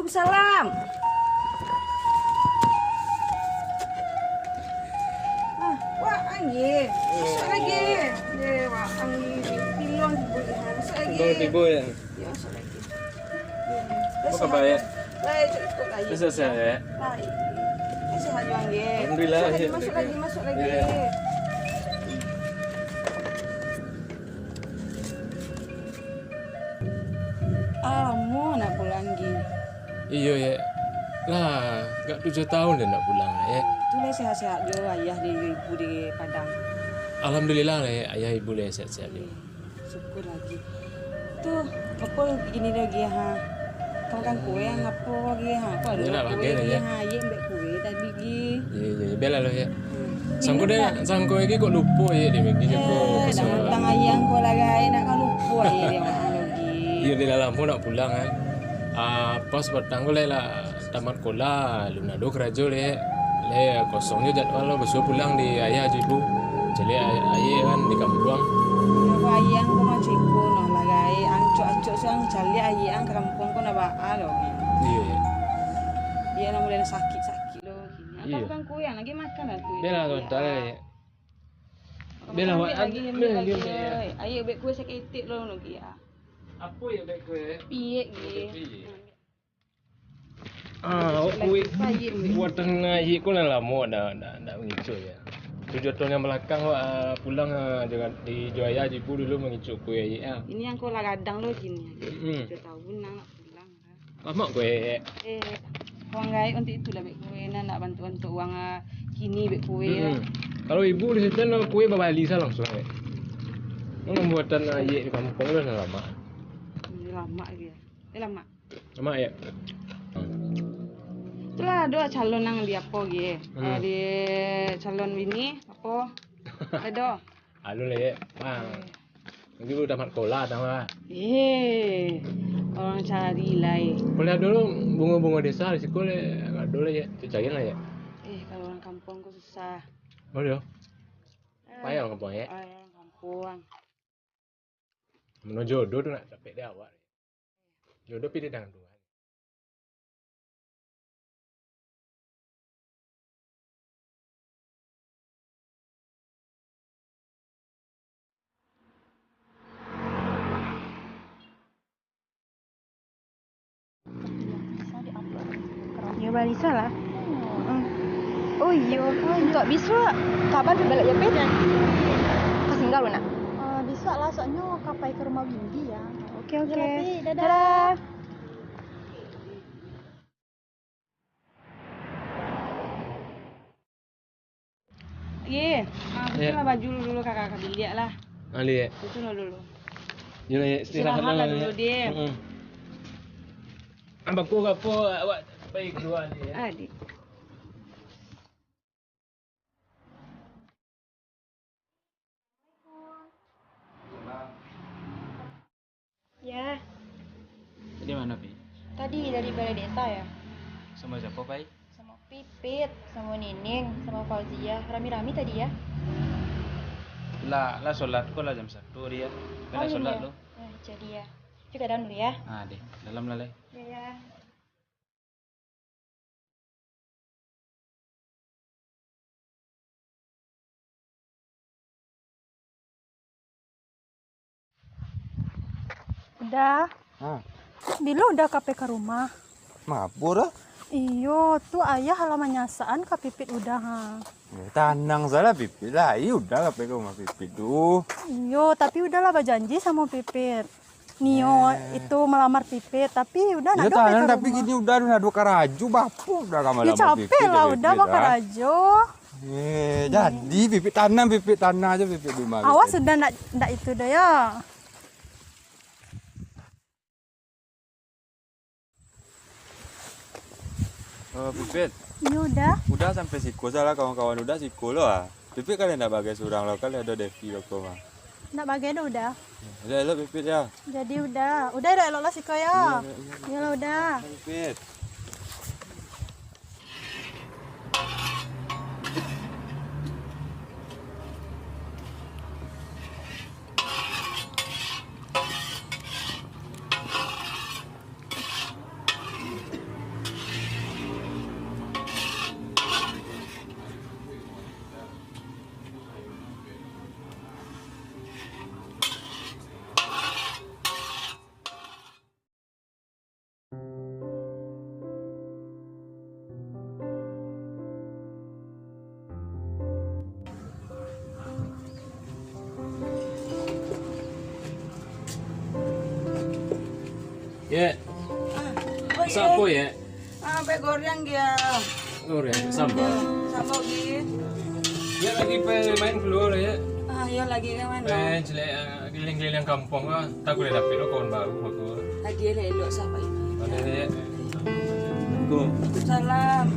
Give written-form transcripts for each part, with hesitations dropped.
Waalaikumsalam. Wah, angin. Masuk lagi. Wah, angin. Pilon boleh. Masuk lagi. Baru tiba ya. Ya, masuk lagi. Apa kabar ya? Baik, cukup lagi. Selesai ya. Baik. Sehat juga angin. Alhamdulillah. Masuk lagi. Ya. Mau nak pulang lagi. Iya ya. Lah, gak 7 tahun dah nak pulang lah ya. Itulah sehat-sehat jo ayah di ibu di Padang. Alhamdulillah lah ya, ayah ibu lah sehat-sehat ya. Syukur lagi. Tuh, apa gini lagi ha? Kau kan kue yang apa lagi ha? Kau ada Yalah, kue pakai lah lagi ya. ha? Ye mbak kue tadi gi. Iya, bela lah ya. Sangko lagi kok lupa ya dia pergi jaga Dah mentang ayang kau lagi nak kau lupa ya dia orang lagi. Iya di dalam nak pulang kan. Pas petang gue lah tamat sekolah, lunado kerja le kosongnya jadwal lo besok pulang di ayah aja ibu. Jadi ayah kan di kampung. Kau ayang kau macam ibu noh lagi. Angcok sang cari ayang ke kampung kau nak bawa lo. Iya. Dia nak mulai sakit lo. Iya. Apa kan kue yang lagi makan lah kue. Bela tuan tak ya. Bela Ambil buat lagi. ya. Ayo bek kue sakit lo lagi ya. Apa ya baik gue? Piye gi. Kue buat tengah ye kau lah lama dah mengicu ya. 7 tahun yang belakang pulang dengan di Joya ibu dulu mengicu kue ya. Ini yang kau lah kadang lo sini. 7 tahun nak pulang. Lama kue. Uang gay untuk itu lah bek kue nak bantuan untuk uang kini bek kue. Kalau ibu di situ kue babali langsung ya. Membuatan ye di kampung itu lama. Lama dia. Lama. Lama ya. Itulah doa calon nang di apa ge. Di calon ini apa? Ada. Halo le, bang. Mungkin udah tamat sekolah sama. Orang cari lah. Kuliah dulu bunga-bunga desa di sekolah enggak dulu ya. Cari lah ya. Kalau orang kampung kok susah. Oh ya. Payah orang kampung ya. Orang kampung. Menuju jodoh tu nak capek dia awak. Jodoh pilih dengan Tuhan. Ya Balisa lah. Oh iya, tak bisa. Kapan balik ya Pet? Kasih enggak lu nak? Bisa lah, soalnya kapai ke rumah Windy ya. Oke. Dadah. Betul lah baju dulu kakak lihat lah. Ali ya. Itu dulu. Jadi istirahat lah dulu dia. Abangku apa awak baik kedua ni ya. Adik. Ya, Jadi mana Pi? tadi dari balai desa ya. Sama siapa Pai? Sama Pipit, sama Nining, sama Fauzia. Rami-rami tadi ya. Lah solat kau lah jam 1 dia. Kena solat lo. Jadi ya. Juga dalam dulu ya. Deh, dalam lalai. Ya. Udah. Bila udah KPK rumah. Mabur ah. Iyo, tuh ayah halaman nyasaan ke Pipit udah ha. Tanang salah Pipit lah. Iya udah KPK rumah Pipit tuh. Iyo, tapi udahlah berjanji sama Pipit. Nio itu melamar Pipit, tapi udah Ya nak tanang KPK tapi rumah. gini udah nado karaju bapu udah kamu Ya capek lah udah bakar aja. Jadi Pipit tanah aja Pipit rumah. Awas sudah nak itu dah ya. Oh Pipit, Udah. sampai siko salah kawan-kawan udah siko lo ah. Pipit kalian nak bagai surang lokal ada Devi loko mah. Nak bagai dah udah. Udah Pipit ya. Jadi udah dah elok lah sih ya. Ya lah udah. Pipit. Ya. Oh, Sapo ya? Sampai goreng dia. Goreng sambal. Sambal gitu. Ya lagi main keluar ya. Ya lagi kan mana? Main jelek keliling-keliling kampung ah. Tak boleh dapet lo kawan baru aku. Lagi elok siapa ini? Ada ya. Salam.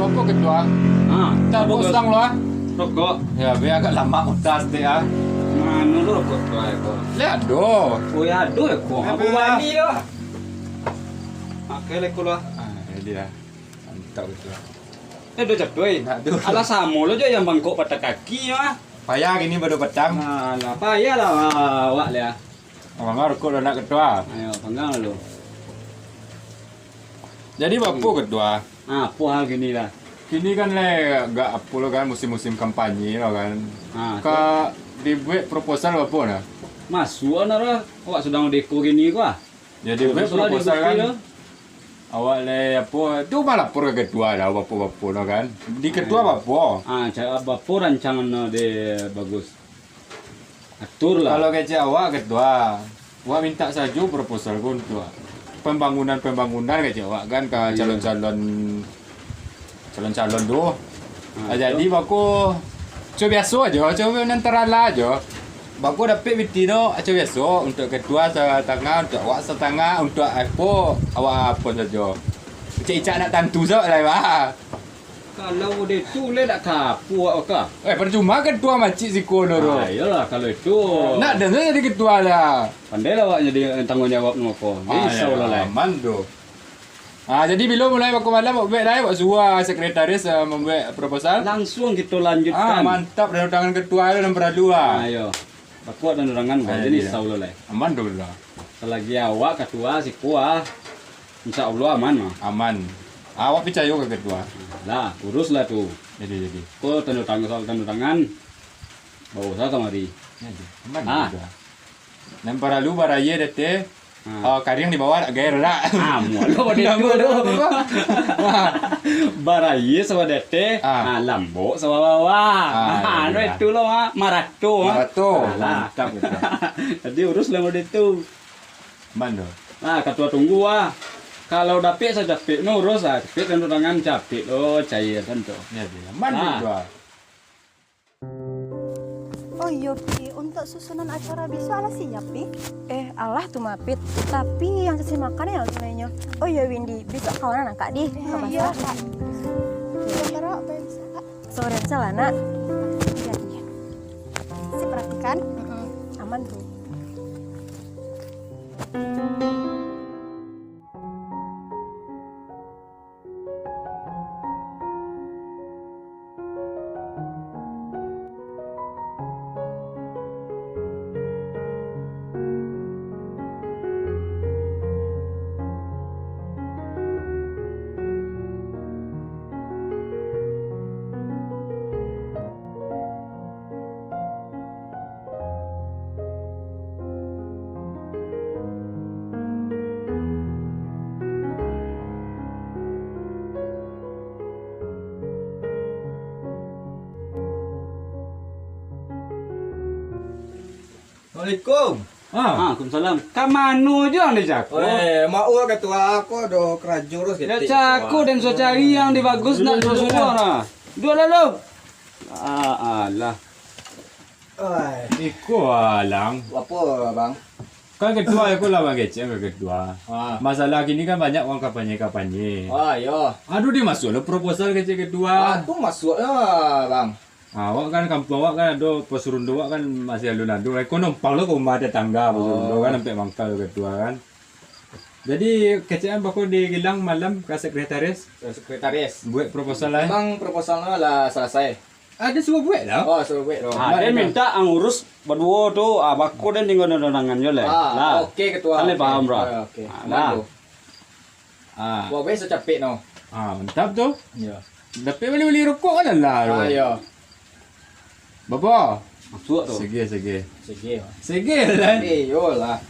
Rokok ketua. Tak bos sedang lo ah. Rokok. Ya, biar agak lama utas deh ah. Mana lu rokok tuh kok? Lihat doh. Oh ya aduh ya kok. Aku wani lo. Oke lek lo. Ini dia. Mantap itu. Do jadoi. Ala samo lo aja yang bangkok pada kaki ya. Payah gini baru petang. Lah payah lah awak ya. Orang rokok anak ketua. Ayo panggang lo. Jadi bapu ketua. Apa hal gini lah. Kini kan gak apa lo kan musim-musim kampanye lo kan. Ka dibuat proposal apa nah? Masuk nara. Awak sedang deko gini kok. Jadi buat proposal kan. Awak apa? Tu malah lapor ke ketua lah bapu-bapu lo kan. Di ketua bapu. Cara bapu rancangan de bagus. Atur lah. Kalau kece awak ketua, awak minta saja proposal ku untuk pembangunan kece awak kan ke calon-calon tu. Jadi baku coba biasa aja, coba nantarala aja. Baku dapat biti no, coba biasa untuk ketua setengah, untuk awak setengah, untuk apa awak apa saja. Cik-cik nak tantu so lah bah. Kalau dia tu le tak kapu awak ke? Percuma ketua macik si kono ro. Iyalah kalau itu. Nak dengar jadi ketua lah. Pandai lah awak jadi tanggungjawab ngoko. Risau lah. Aman tu. Jadi bila mulai waktu malam buat dah buat suruh sekretaris membuat proposal. Langsung kita lanjutkan. Mantap dan tangan ketua itu nombor 2. Ayo. Bakuat dan urangan jadi risau lah. Aman tu lah. Selagi awak ketua si kuah. Insya-Allah aman mah. Aman. Awak percaya ke ketua? Lah, uruslah tu. Jadi. Kau tanda tangan. Bawa saya kemari. Jadi. Aman juga. Nombor lalu baraya dete. Karing di bawah gair lah. Mualo pada tu. Baraye sama dete, lambok sama bawah. Anu itu lo marato. Lah, mantap gitu. Jadi urus lah pada itu. Aman tu. Ketua tunggu Kalau dapet saya dapet urus dapet tanda tangan capek lo cair tentu. Jadi. Aman juga. Oh iya Pi, untuk susunan acara besok ala siap Pi? Alah tuh Mapit, tapi yang kasih makan ya lainnya. Oh iya Windy, besok kawanan Kak di. Iya Kak. Kira apa yang bisa Kak? Sore celana. Iya. Si perhatikan. Aman tuh. Assalamualaikum. Waalaikumsalam. Kamano je ni jaku? Mau ketua aku do kerajurus gitu. Ya caku dan so cari yang di bagus nak suruh nah. Dua lalu. Alah. Iko lang. Apa bang? Kan ketua aku lah bang kecil ke ketua. Masalah gini kan banyak orang kampanye. Ya. Aduh dia masuk lo proposal kecil ketua. Aku masuk bang. Awak kan kampung awak kan ada pesurundo awak kan masih alun-alun. Aku numpang lo ke rumah tetangga pesurundo kan sampai mangkal ketua kan. Jadi kecil bakal digilang malam ke sekretaris. Sekretaris. Buat proposal lah. Bang proposalnya lah selesai. Ada semua buat lah. Suruh buat lo. Dia minta ngurus berdua tu, baku dan tinggal undangan je lah. Okey ketua. Kalian paham bro? Okey. Lah. Buat besok capek no. Mantap tu. Ya. Dapat beli rokok kan lah. Ya. Bapa. Masuk tu. Segi. Segi. Segi lah. Yo lah.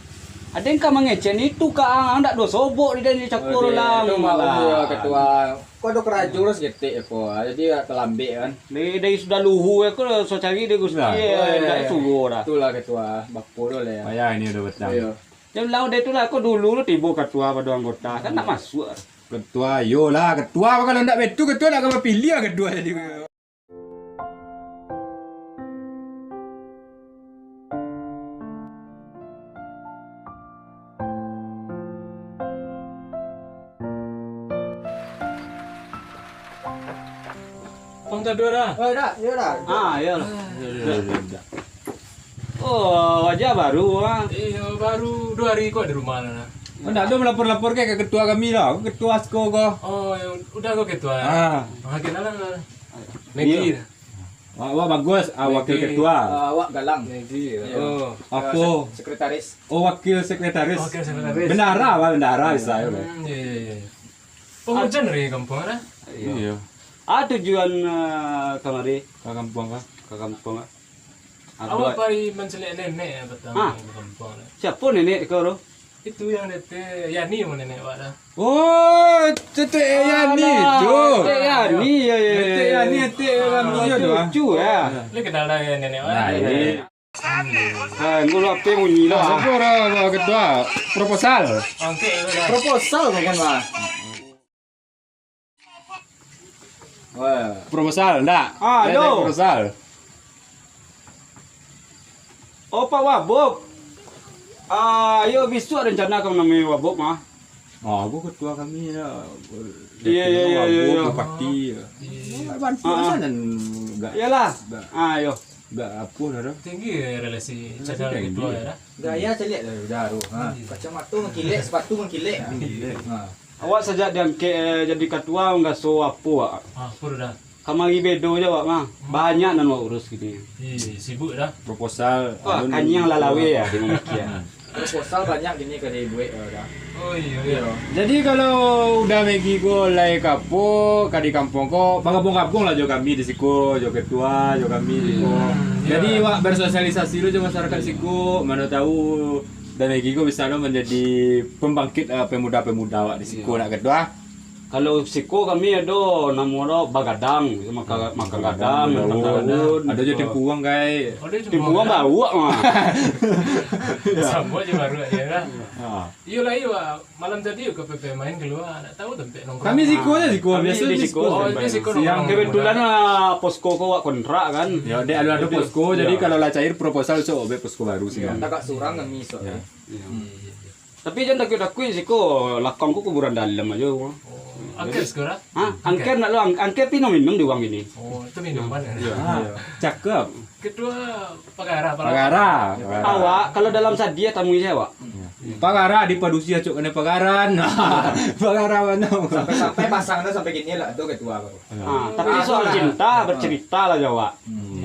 Ada yang kau mengecen itu kang, anda dua sobok di dalam cakur lah. Itu malah ketua. Kau dok raju terus getik ko. Jadi kelambik kan. Dari sudah luhu ya, kau so cari dia gusti. Dari suruh dah. Itulah ketua Bapu dulu ya. Ayah ini udah betul. Iya. Jangan bilang dia itu lah, kau dulu tiba ketua pada anggota kan nak masuk. Ketua, yolah ketua. Kalau ndak betul ketua nak kau pilih lah ketua jadi. Pang tak dua dah. Oh dah, ya dah. Ya lah. Oh, wajah baru ah. Iya, baru 2 hari kok di rumah lah. Ndak ada melapor-lapor ke ketua kami lah. Ketua sko kau. Oh, ya udah kok ketua. Makin lah. Negi. Awak bagus, wakil ketua. Awak galang. Negi. Oh, aku sekretaris. Oh, wakil sekretaris. Oke, sekretaris. Bendara, bendara bisa ya. Iya. Pengurusan dari kampung ada? Iya. Tujuan kemari Ke kampung kah? ke kampung. Awak pari mencelik nenek ya pertama di kampung. Siapa nenek kau tu? Itu yang nete Yani yang nenek awak dah. Oh, tetek Yani tu. Yani ya. Tetek Yani, tetek kami ya tu. Lucu ya. Lu kenal lah nenek awak? Nah, ini. Ngulu apa bunyi lah. Siapa orang ketua? Proposal. Oke, udah. Proposal bukan mah. Wah, proposal enggak? Halo. Proposal. Oh Pak Wabub. Ayo besok rencana kamu namanya Wabub mah. Aku ketua kami ya. Iya. Bupati. Bantuan enggak. Iyalah. Ayo. Enggak apa dah. Tinggi relasi channel Tinggi. ketua ya dah. Gaya celik dah tu. Kacamata mengkilik, sepatu mengkilik. Awak sejak diangkat jadi ketua enggak so apa. Pur dah. Kamari bedo je awak mah. Banyak nan awak urus gini. Sibuk dah. Proposal. Wah, kanyang lalawe ya di Malaysia. Proposal banyak gini ke duit dah. Oh iya. Jadi kalau udah megi ko lai kapo kadi kampung ko, kampung lah jo kami di siku, jo ketua, jo kami di siku. Jadi wak bersosialisasi lu jo masyarakat siku, mana tahu dan megi ko bisa lo menjadi pembangkit pemuda-pemuda wak di siku nak ketua. Kalau siko kami ada nama bagadang, makan gadang, tahun. Ada jo timpuang kai. Timbuang bau mah. Sama aja baru aja dah. Iya. Malam tadi ke PP main keluar, tak tahu tempat nongkrong. Kami siku aja siku Kami biasa di di siku. siku. Oh, di siku Siang nongkrong. Kebetulan posko ko wak kontrak kan. Ya, ada posko. Jadi kalau lah cair proposal so obe posko baru sih. Agak surang kami soalnya. Tapi jangan takut-takut sih ko lakangku kuburan dalam aja. Angker sekarang? Angker nak lo angker pino minum di uang ini. Oh, itu minuman ya? Cakep. Kedua, Pagara. Awak kalau dalam sadia tamu saya awak. Pagara di padusi acuk kena pagaran. Pagara mana? Sampai pasangnya sampai gini lah, itu ketua baru. Tapi soal cinta bercerita lah Jawa.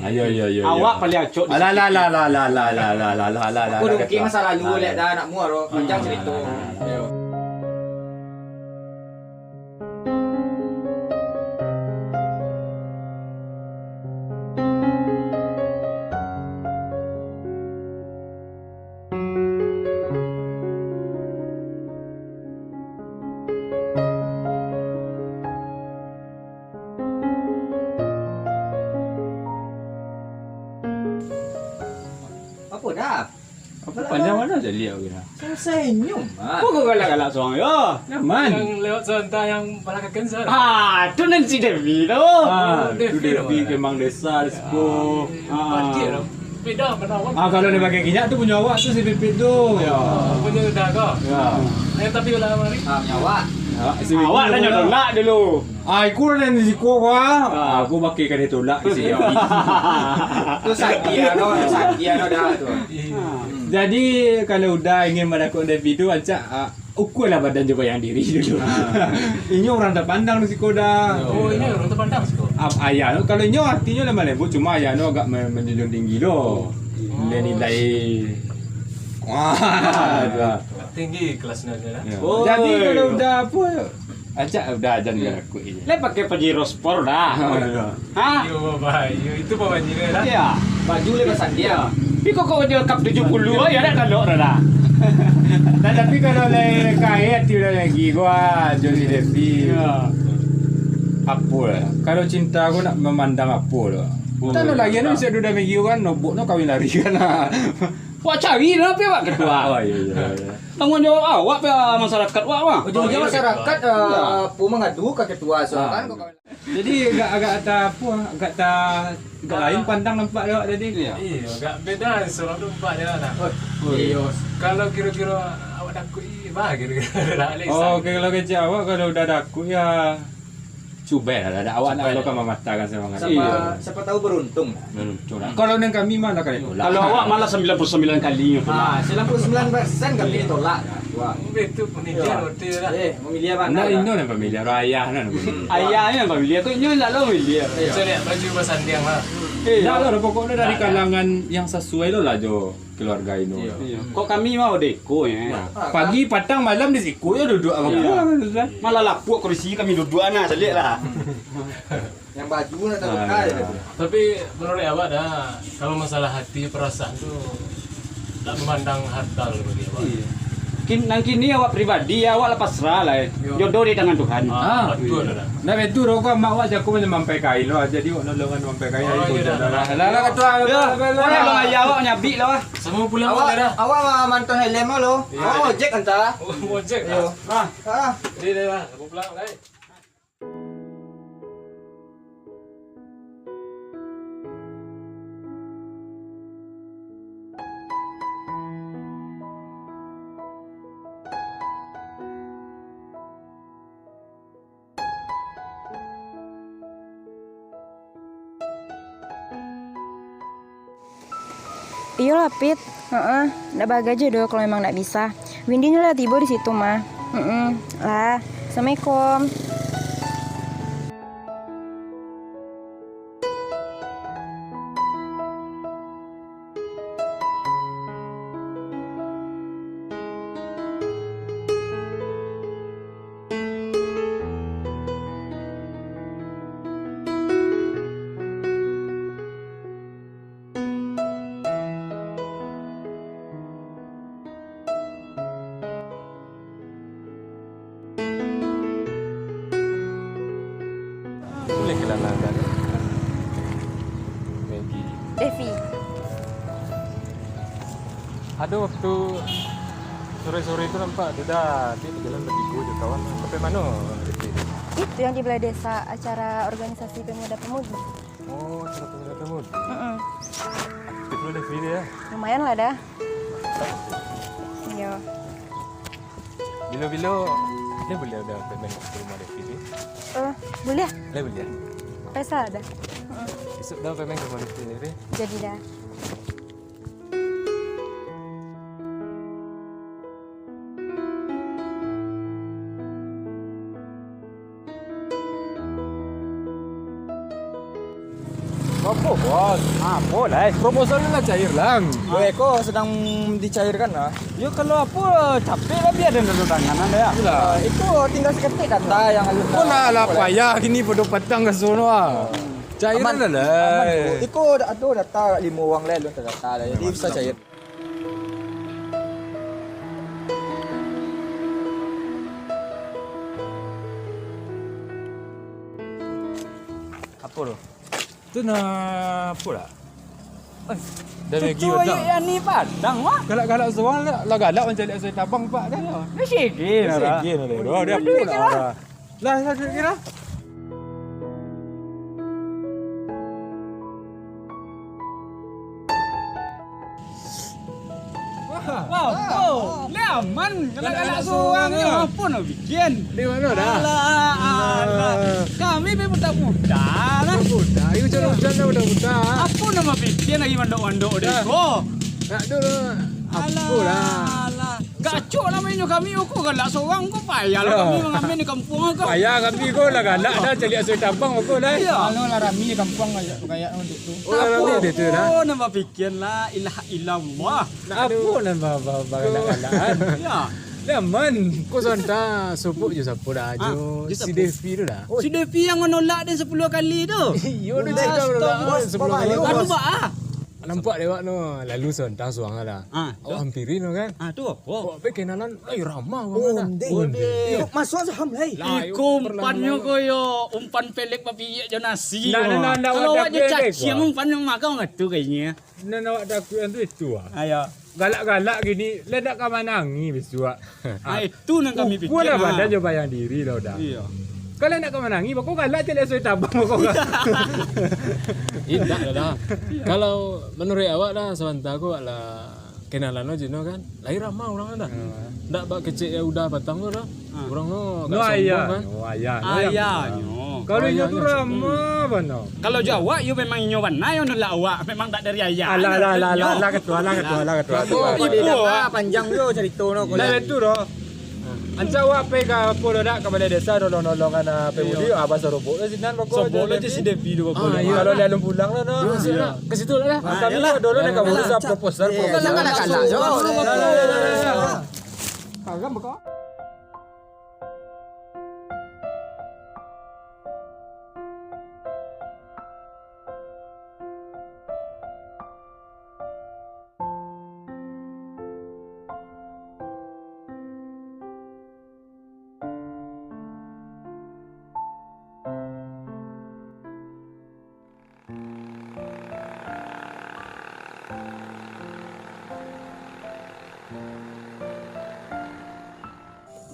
Ayo. Awak paling acuk. Lah. Aku udah mungkin masa lalu lihat dah anakmu aro panjang cerita. Apa dah? Apa panjang mana jadi aku kira. Senyum. Kok kau galak-galak soang yo? Nyaman. Yang lewat sonta yang balak kencer. Itu nanti Devi tu. Itu Devi Kemang Desa di situ. Parkir dong. Beda penawar. Kalau dia pakai kinyak tu punya awak tu si Pipit tu. Punya udah kau. Ya. Tapi ulah mari. Nyawa. Awak dah nyodolak dulu. Aku dah di siku aku pakai kan itu lah di sini. Itu sakia no dah tu. Jadi kalau udah ingin menakut Devi tu acak ukurlah badan juga yang diri dulu. Ini orang tak pandang di siku dah. Oh, ini orang terpandang sih. Ayah no, kalau inyo artinya lemah lembut cuma ayah no agak menjunjung tinggi lo. Nilai Tinggi kelasnya dah. Oh, jadi kalau udah apa acak udah ajan dia aku ini. Le pakai Pajero Sport dah. Hah? Yo bapak, itu bapak dah. Ya. Baju le pasang dia. Iko kau jual cup 70 ya dah kalau dah. Nah, tapi kalau kaya tidak lagi gua Johnny Devi. Apa lah? Kalau cinta aku nak memandang apa lah? Tak nak lagi ni bisa duduk lagi kan, nobok no kawin lari kan. Wak cari lah Pak Ketua. Oh iya. Tanggungjawab awak Pak masyarakat wak mah. Ujung-ujungnya masyarakat pu mengadu ke ketua kan kok. Jadi agak lain pandang nampak dia tadi. Iya, agak beda seorang tu empat dia nak. Iya. Kalau kira-kira awak takut kira-kira dah lek. Oh, kalau kerja awak kalau udah daku ya cuba lah, ada awak nak kalau mematahkan semangat. Siapa tahu beruntung. Kalau dengan kami mana kali tolak. Kalau awak malah 99 kali. 99% kami ditolak. Wah. Betul penitia hotel lah. Memilih apa? Nah, ini yang pemilih ayah nah. Ayahnya pemilih tu nyo tak lo milih. So lihat baju bersandiang lah. Dah lah pokoknya dari kalangan yang sesuai lo lah Jo keluarga ini. Kok kami mau deko ya. Pagi, petang, malam di siku ya duduk sama pulang. Malah lapuk kursi kami duduk anak selik lah. Yang baju nak tahu kan. Tapi menurut awak dah, kalau masalah hati perasaan tu tak memandang harta lah bagi awak. Nang kini awak pribadi awak lepas serah lah. Jodoh di tangan Tuhan. Betul dah. Nah betul rokok mak awak jago memampai kain lo. Jadi awak nolongan memampai kain itu dah. Lah ketua. Orang lo ayah awak nyabik lah. Semua pulang awak dah. Awak mantan helm lo. Oh, ojek anta. Ojek dah. Dia dah. Aku pulang dah. Iyalah Pit, ndak baga aja dong kalau memang ndak bisa. Windy lah tiba di situ mah. Lah, assalamualaikum. Boleh kenalan dah. Maggie. Devi. Ada waktu sore-sore itu nampak dia dah di jalan bertiga je kawan. Sampai mana? Itu yang di Balai Desa, acara organisasi pemuda-pemudi. Oh, cara pemuda pemudi. Itu ada free dia. Lumayan lah dah. Iya. Bila-bila dia boleh ada payment ke rumah dia free. Boleh? Dia boleh. Pesa ada. Esok dah payment ke rumah dia free. Jadi dah. Apa bos? Apa lah? Proposalnya lah cair lang. Eko sedang dicairkan lah. Yo kalau apa capek lah biar ada tangan ya. Itu tinggal seketik kata yang alur. Kau nak lah payah kini pada petang ke sono ah. Cairan lah. Itu ada data 5 orang lain tak data lah. Jadi bisa cair. Apa tu? Tu nak apa lah? Dah lagi Cucu yang ni padang mah. galak-galak seorang lah galak macam lihat saya tabang pak dah. Ni sikit lah. Sikit lah. Oh dia apa lah. Lah kira. Wow, leman. Galak-galak seorang ni apa nak bikin? Di mana dah? Alah. Kami memang tak mudah lah. Budak. Ini hujan dah budak. Apa nama bikin lagi mandok-mandok deko? Tak ada lah. Apa lah. Alah. Gacok namanya kami aku galak seorang ko payah lah kami mengambil di kampung aku. Payah kami kau lah galak dah cari asal tabang aku dah. Kalau lah Rami di kampung kayak untuk tu. Oh lah dia tu dah. Oh nama bikin lah ilaha illallah. Apa nama galak-galakan. Ya. Leman, kau santa supuk je siapa dah ajo. Si Devi tu dah. Si Devi yang menolak dia 10 kali tu. Yo dia cakap dah 10 kali. Aduh ba ah. nampak lewat no, lalu sentang suang ada. Awak hampiri no kan? Tu apa? Awak pe kenalan, ramah orang ada. Masuk saham lai. Iku umpannya koyo umpan pelek papi je nasi. Nak, Kalau awak awak je dah caci yang umpan yang makan ngatu kayaknya. Nan awak takut tu itu ah. Ayo. Galak-galak gini, ledak ka manangi besok. Itu yang kami pikir. Pula badan je bayang diri lah dah. Iya. Kalau nak ka manangi, kau galak je lesoi tabang kau. Indah dah. Kalau menurut awak dah sebentar aku lah kenalan aja no kan. Lahir ramah orang ada. Ndak bak kecil ya udah batang tu dah. Orang no No ayah. Ayahnya. Kalau iya tu ramah bano. Kalau Jawa you memang nyoban na yo nolak awak memang tak dari ayah. Lah ketua. Ibu Panjang yo cerita no. Lah itu doh. Anca awak pe ka polo dak ka balai desa nolong ana pe budi abang sorobok le sinan pokok. Sobok le je si Devi tu pokok. Kalau lalu pulang lah no. ke situ lah. Kami dulu nak kamu usah proposal. Kagak bekok.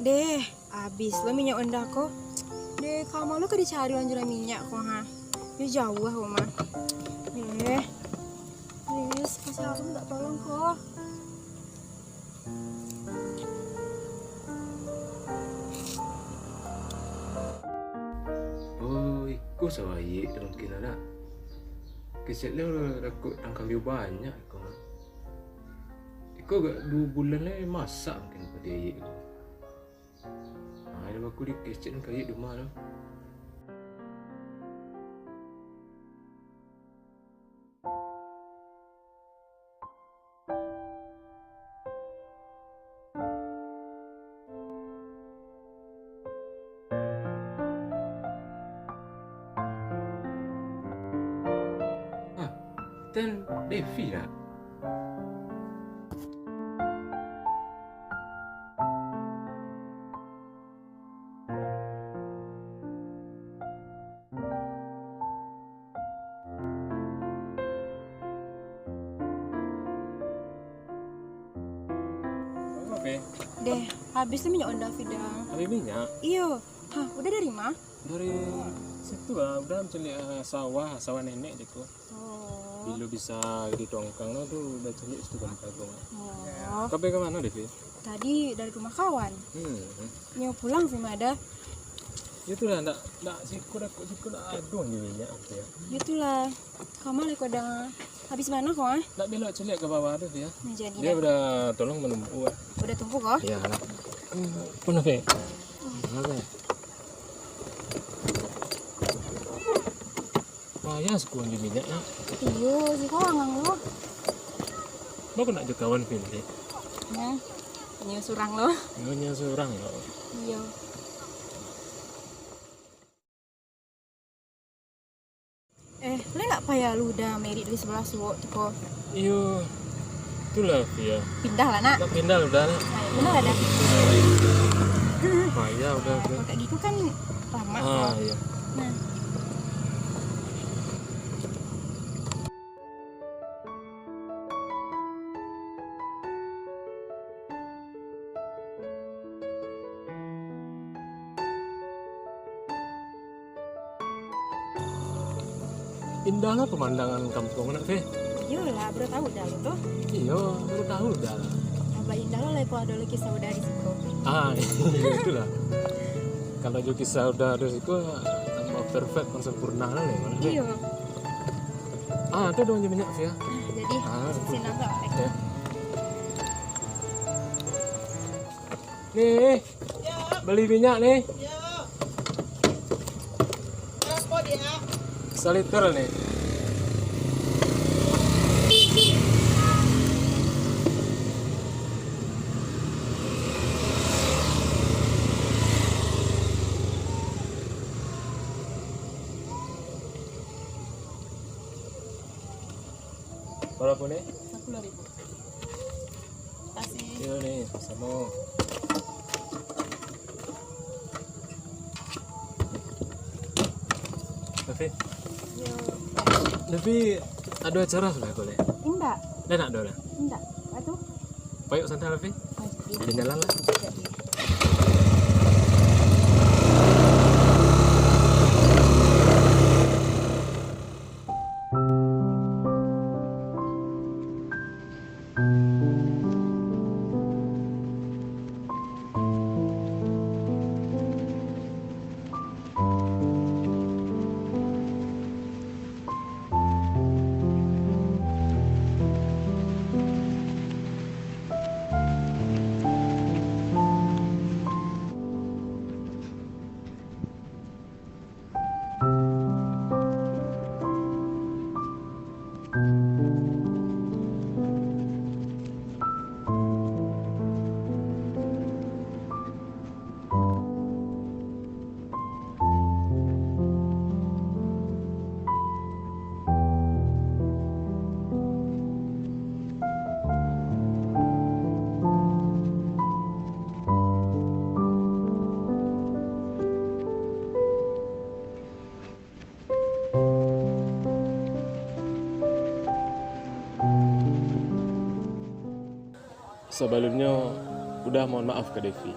Deh, habis lo minyak endah kok. Deh, kamu lo ke dicari lanjuran minyak kok ha. Ya jauh lah rumah. Deh, please kasih aku minta tolong kok. Oh, ikut sawai mungkin ada. Keset le rakut tangkang dia banyak kau. Ikut gak 2 bulan le masak mungkin pada ayik kau. Ada aku di keset kaya di rumah tu. Dan Devi lah. Deh, habis lo minyak endah Fidang. Habis minyak Iyo, hah, udah dari mana? dari situ lah. Udah macam sawah nenek gitu. Oh, Bila bisa di tongkang lah tu udah celik situ kan kagum. oh. Kau pergi ke mana Devi? Tadi dari rumah kawan. Nyo pulang sih ada. Itulah nak siku dah aduh ni minyak apa ya. Itulah. Kamu lagi kodang habis mana kok? Nak belok celik ke bawah tu ya. Nah, jadi Dia dah. udah tolong menumpuk. Udah tumpuk kok? Ya lah. Pun apa? Apa? Payah sekuan di minyak nak. Iyo, si kau angang lo. Mau nak je kawan pilih. Nah, nyo surang lo. Nyonya seorang loh. Iyo. Lo nak payah lu udah merit dari sebelah suwok tu kok. Iyo. Itulah ya. Pindah lah nak. Tak pindah udah nak. Benar ada. Payah udah. Kalau kayak gitu kan lama. Iya. Nah. Indahlah pemandangan kampung nak Fe. Iya lah, baru tahu dah lo tuh. Iya, baru tahu dah. Apa indah lo lah kalau ada lagi saudari situ. Iya itulah. Kalau jo kisah udah ada situ tambah perfect dan sempurna lah nih. Iya. Itu dong minyak Fe ya. Jadi sini nak. Ya. Nih. Beli minyak nih. Berapa dia? 1 liter nih. Berapa nih? 10.000. Kasih. Iya nih, sama. Tapi ada acara sudah boleh. Indah. Dah nak dola. Indah. Aduh. Payuk santai Levi. Jalan lah. Sebelumnya udah mohon maaf ke Devi.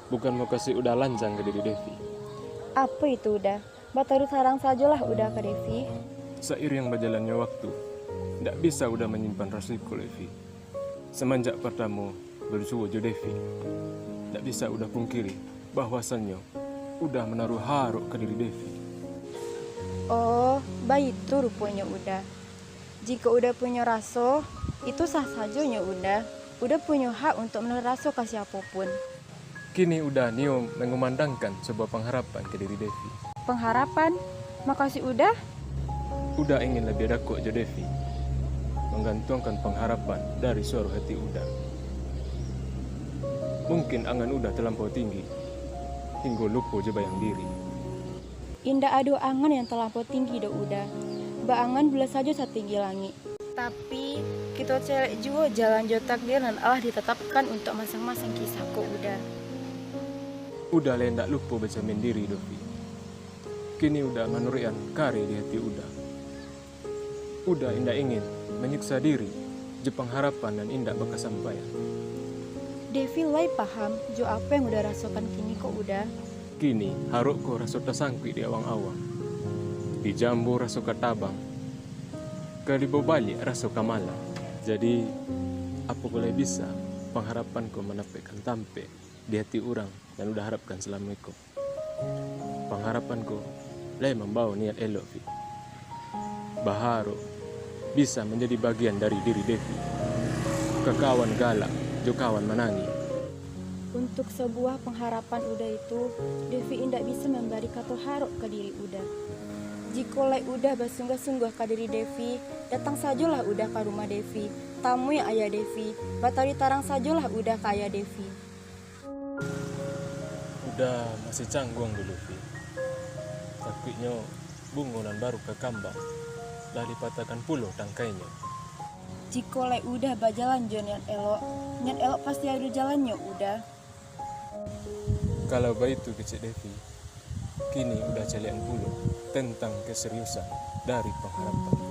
Bukan mau kasih udah lancang ke diri Devi. Apa itu udah? Baru sarang sajalah udah ke Devi. Seiring berjalannya waktu, tidak bisa udah menyimpan rasiku Devi. Semenjak pertama bersua jo Devi, tidak bisa udah pungkiri bahwasannya udah menaruh haruk ke diri Devi. Oh, baik itu rupanya udah. Jika udah punya rasa, itu sah sajanya udah punya hak untuk menaruh rasa ke siapapun. Kini udah Nio mengumandangkan sebuah pengharapan ke diri Devi. Pengharapan? Makasih udah. Udah ingin lebih dekat jo Devi, menggantungkan pengharapan dari suara hati udah. Mungkin angan udah terlampau tinggi, hingga lupa je bayang diri. Indah ado angan yang terlampau tinggi do udah. Baangan bila saja setinggi langit. Tapi kita celek juga jalan jo takdir dan Allah ditetapkan untuk masing-masing kisah kok udah. Udah lendak lupa bercermin diri Devi. Kini udah menurian kare di hati udah. Udah indah ingin menyiksa diri, jepang harapan dan indah berkesampaian. Devi lai paham jo apa yang udah rasakan kini kok udah. Kini haruk ko rasa tersangkui di awang-awang. Di jambu rasa katabang. Ke di balik rasa kamalang. Jadi apa boleh bisa pengharapanku menapaikan tampe di hati orang dan udah harapkan selama itu. Pengharapanku lai membawa niat elok fi. Baharu bisa menjadi bagian dari diri Devi. Kekawan galak, jo kawan menangi. Untuk sebuah pengharapan udah itu, Devi indak bisa memberi kata haruk ke diri udah. Jika lai udah bersungguh-sungguh ke diri Devi, datang sajalah udah ke rumah Devi. Tamu yang ayah Devi, batari tarang sajalah udah ke ayah Devi. Udah masih canggung dulu fi. Takutnya bungonan baru ke kambang. Dah dipatahkan puluh tangkainya. Jika lai udah berjalan jo niat elok pasti ada jalannya udah. Kalau begitu kecil Devi, kini udah celian puluh tentang keseriusan dari pengharapan.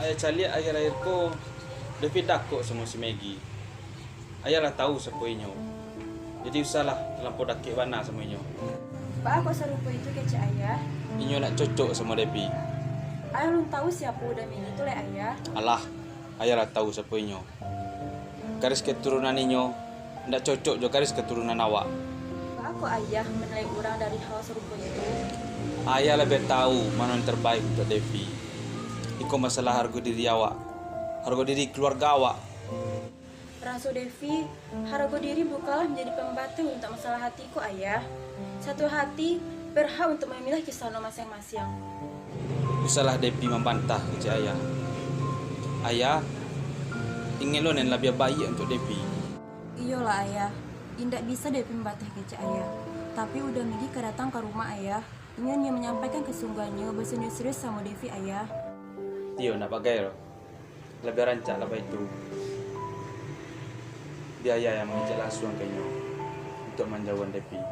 Ayah cari akhir-akhir ko Devi dakok sama si Maggie. Ayah lah tahu siapa inyo. Jadi usahlah terlampau dakik bana sama inyo. Pak aku serupa itu kece ayah. inyo nak cocok sama Devi. Ayah belum tahu siapa udah Megi itu le ayah. Alah, ayah lah tahu siapa inyo. Garis keturunan inyo ndak cocok jo garis keturunan awak. Pak aku ayah menilai orang dari hal serupa itu. Ayah lebih tahu mana yang terbaik untuk Devi. Iko masalah harga diri awak, harga diri keluarga awak. Rasu Devi, harga diri bukanlah menjadi pembatas untuk masalah hatiku ayah. Satu hati berhak untuk memilih kisah masing-masing. Usahlah Devi membantah ke ayah. Ayah ingin lo yang lebih baik untuk Devi. Iyalah ayah, indak bisa Devi membatih kece ayah. Tapi udah Megi kedatang ke rumah ayah. Ingin dia menyampaikan kesungguhannya berserius sama Devi ayah. Tio nak pakai lo. Lebih rancak lah itu. Dia ayah yang mengajak langsung ke inyo untuk menjauhkan Devi.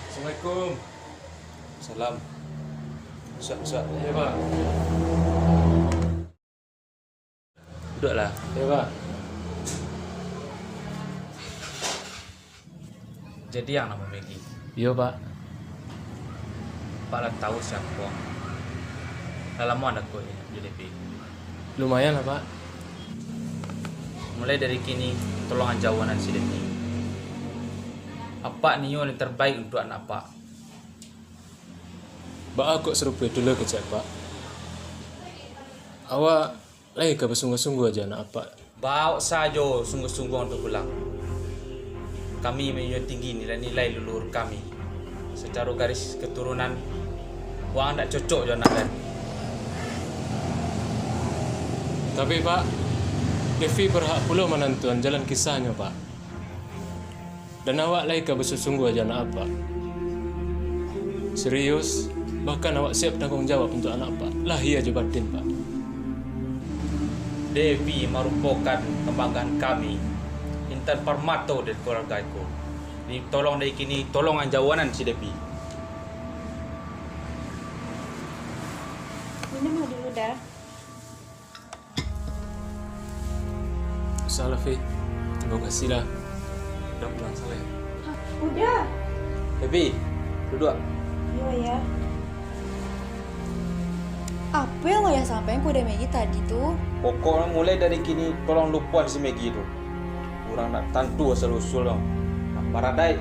Assalamualaikum. Salam. Suat. Ya Pak. Duduklah. Ya Pak. Jadi yang nama Megi, Iya Pak. Pak lah tahu siapa. Dalam ada kau di DP. Lumayan lah Pak. Mulai dari kini, tolong jauhan si DP. Apa nih yang terbaik untuk anak Pak? Pak aku serupa dulu ke Pak. Awak lagi ke bersungguh-sungguh aja anak Pak. Bawa saja sungguh-sungguh untuk pulang. Kami menjunjung tinggi nilai-nilai leluhur kami. Secara garis keturunan, wang tak cocok je nak kan. Tapi Pak, Devi berhak pula menentukan jalan kisahnya Pak. Dan awak lagi ke bersungguh aja anak Pak. Serius, bahkan awak siap tanggung jawab untuk anak Pak. Lahir aja batin Pak. Devi merupakan kebanggaan kami. Intan Permato dan keluarga aku. Ini tolong dari kini, tolong jauhanan si Devi. Minum dulu dah. Salah Fi. Terima kasih lah. Udah pulang salah ya. Udah. Devi, duduk. Iya ya. Apa yang ayah sampaikan ke Megi tadi tuh? Pokoknya mulai dari kini tolong lupakan si Megi itu. Kurang nak tantu asal usul dong. Paradai.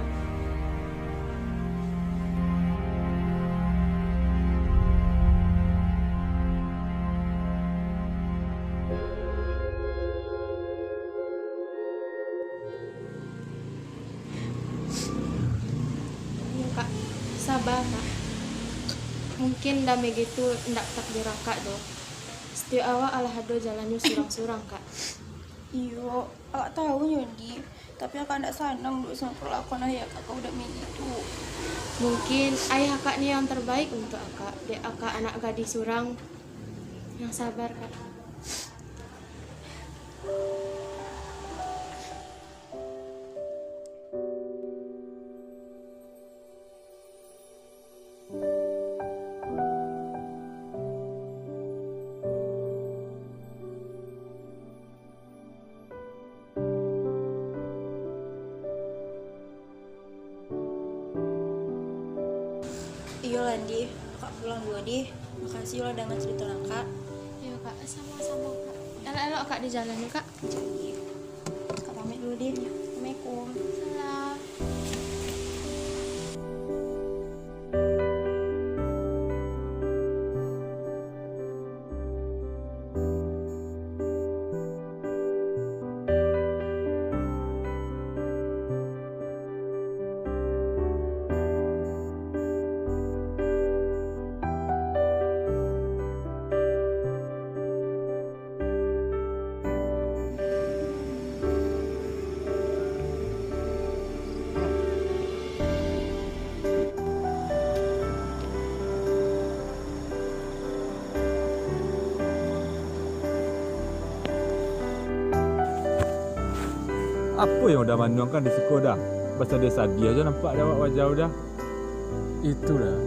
Iya kak, sabar kak. Mungkin damai gitu ndak takdir kak doh. Setiap awak alah ada jalannya surang-surang kak. Iyo, akak tahu Yondi. Tapi akak ndak senang duk sama perlakuan ayah kakak udah begitu. Mungkin ayah kakak nih yang terbaik untuk akak. Dek akak anak gadis surang yang sabar kak. Iyo Landi, kakak pulang dulu di. Makasih udah dengan cerita kak. Iya kak, sama-sama kak. Elok-elok kak di jalan yuk kak. Kakak pamit dulu di. Assalamualaikum. Salam. Apa yang udah manuangkan di siko dah? Pasal dia sedih aja nampak dia wajah udah. Itulah.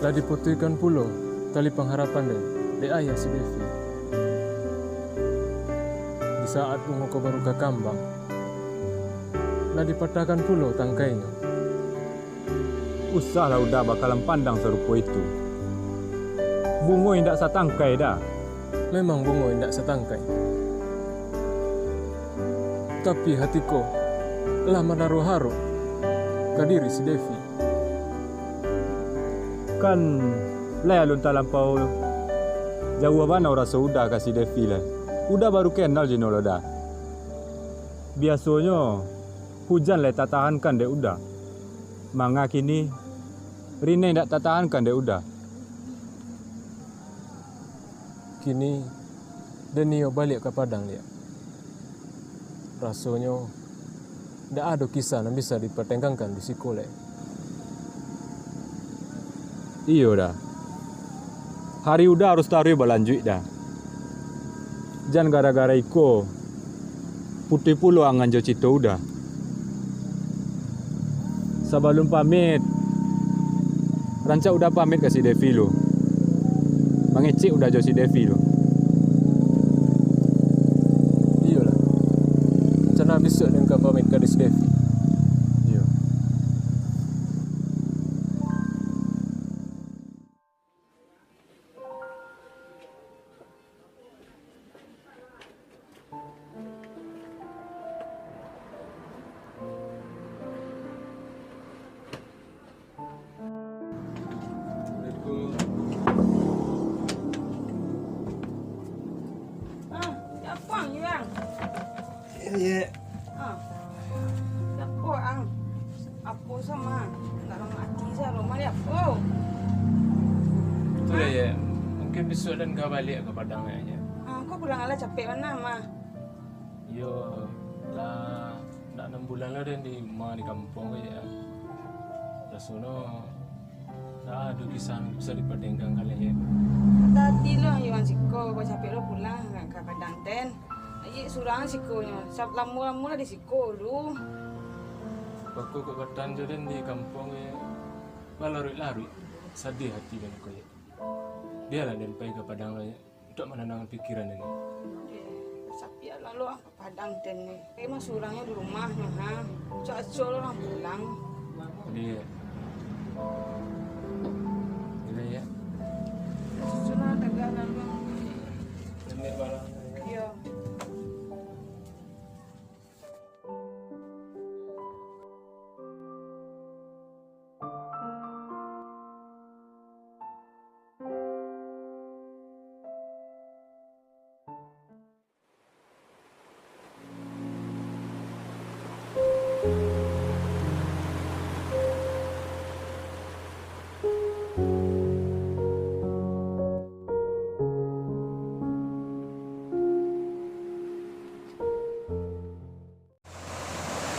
Lah diputihkan pula tali pengharapan dia ayah si Devi. Di saat bunga kau baru ke kambang, lah dipatahkan pula tangkainya. Usahlah udah bakalan pandang serupa itu. Bungo indak satangkai dah. Memang bungo indak setangkai. Tapi hatiku lah menaruh haru ke diri si Devi. Kan lah alun tak lampau jauh mana orang sudah kasih Devi lah. Udah baru kenal jenolo dah. Biasanya hujan lah tak tahankan dek udah. Manga kini Rina tidak tak tahankan dek udah. Kini Denio balik ke Padang dia. Rasanya tidak ada kisah yang bisa dipertengkangkan di Sikole. Iyo dah. Hari udah harus taruh berlanjut dah. Jangan gara-gara iko putih puluh angan jo cito udah. Sebelum pamit, Ranca udah pamit ke si Devi lo. Mangecik udah jo si Devi lo. Iyalah. Cana besok dengan pamit ke si Devi. Iyo. Siapa ni bang? Ya. Siapa ang? Apa sama? Tak nak mati saya rumah dia. Oh. Itulah ya. Mungkin besok dan kau balik ke Padang aja. Kau pulang ala capek mana mah? Yo lah, nak 6 bulan lah dan di kampung aja. Rasanya tak ada kisah bisa dipertengkangkan lagi. Tadi lo yang siko, kau capek lo pulang ke Padang ten. Aye surang sikonya. Sab lama-lama lah di siko lu. Aku ke Ketan je dan di kampung ya. Larut-larut, sedih hati dan aku ya. Dia lah dan pergi ke Padang lah ya. Untuk menenangkan pikiran ini. Sapi lalu ke Padang ten ni. Emang surangnya di rumahnya ha. Cak-cak lo orang pulang. Dia. Dia ya. Sudah tegak lalu. Nenek balang. Ya.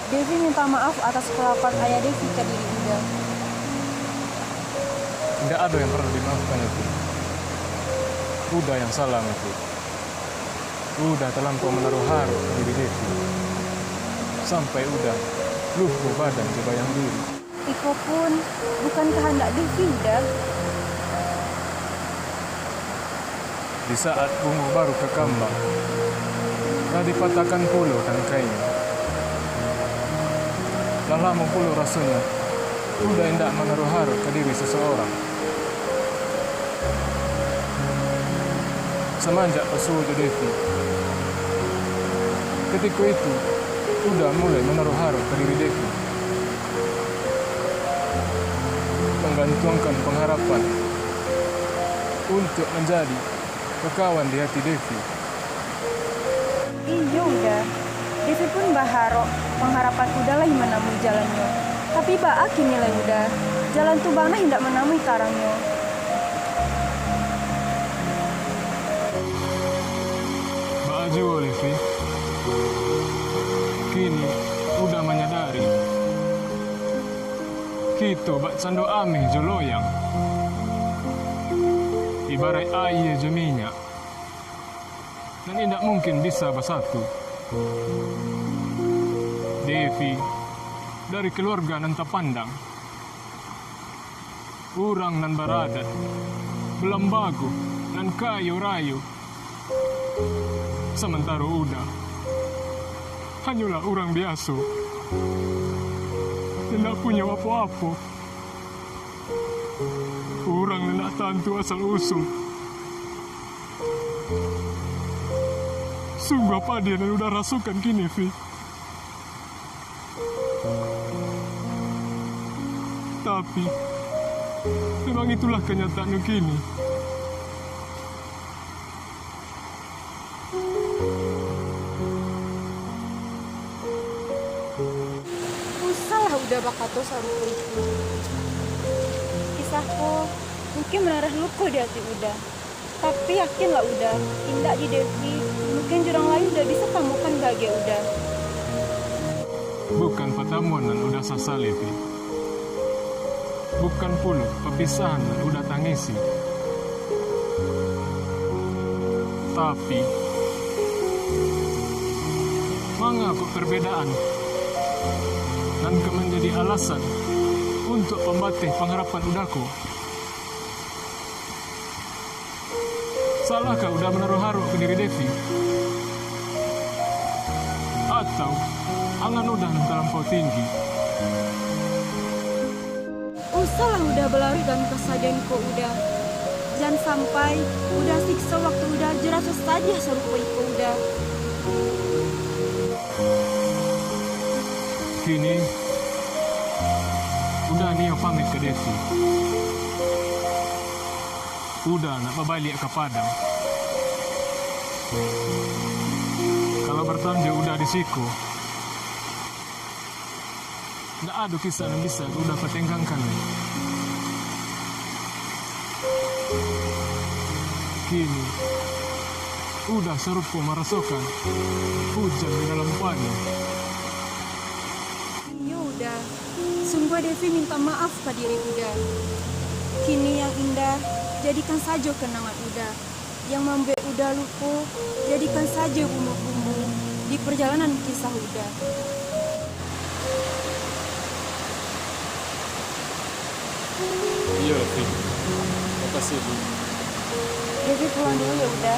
Devi minta maaf atas kelakuan ayah Devi ke diri Ida. Tidak ada yang perlu dimaafkan itu. Udah yang salah itu. Udah terlampau menaruh haru ke diri Devi. Sampai udah lupa badan coba yang diri. Iko pun bukan kehendak Devi, Ida. Di saat bunga baru ke kambang, telah dipatahkan puluh tangkainya. Lah lama puluh rasanya, udah hendak menaruh haru ke diri seseorang. Semenjak pesuju Devi, ketika itu, udah mulai menaruh haru ke diri Devi. Menggantungkan pengharapan untuk menjadi kekawan di hati Devi. Iya udah. Devi pun berharap pengharapan udah lah menemui jalannya. Tapi baak kini lah udah. Jalan tu bana hendak menemui karangnya. Baju Devi. Kini udah menyadari. Kita bak sando amih jo loyang. Ibarat air je minyak. Dan tidak mungkin bisa bersatu. Devi dari keluarga nan pandang. Urang nan baradat, belambagu, nan kayu rayu. Sementara Uda hanyalah orang biasa. Tidak punya apa-apa. Orang nak tantu asal usul. Sungguh apa dia yang udah rasukan kini, Vi. Tapi memang itulah kenyataan kini. Usahlah udah bakato saruku itu. Kisahku mungkin menarah luka di hati Uda. Tapi yakinlah Uda, tindak di Devi, mungkin jurang lain udah bisa temukan bahagia Uda. Bukan pertemuan yang udah sasali, Vi. Bukan pula perpisahan yang udah tangisi. Tapi mengapa perbedaan dan menjadi alasan untuk pembatih pengharapan Udaku? Salahkah udah menaruh harap ke diri Devi? Atau angan udah terlampau tinggi? Usahlah udah berlari dan kesadaran kau udah. Jangan sampai udah siksa waktu udah jelas saja serupa itu udah. Kini udah nih pamit ke Devi. Udah nak balik ke Padang. Kalau bertanja udah di siku, nggak ada kisah yang bisa udah pertenggangkan. Kini udah serupa merasakan hujan di dalam panen. Iya udah, sungguh Devi minta maaf pada diri Uda. Kini yang indah, jadikan saja kenangan Uda. Yang membuat Uda lupa, jadikan saja bumbu-bumbu di perjalanan kisah Uda. Iya, Vi. Makasih, Bu. Devi pulang dulu ya Uda.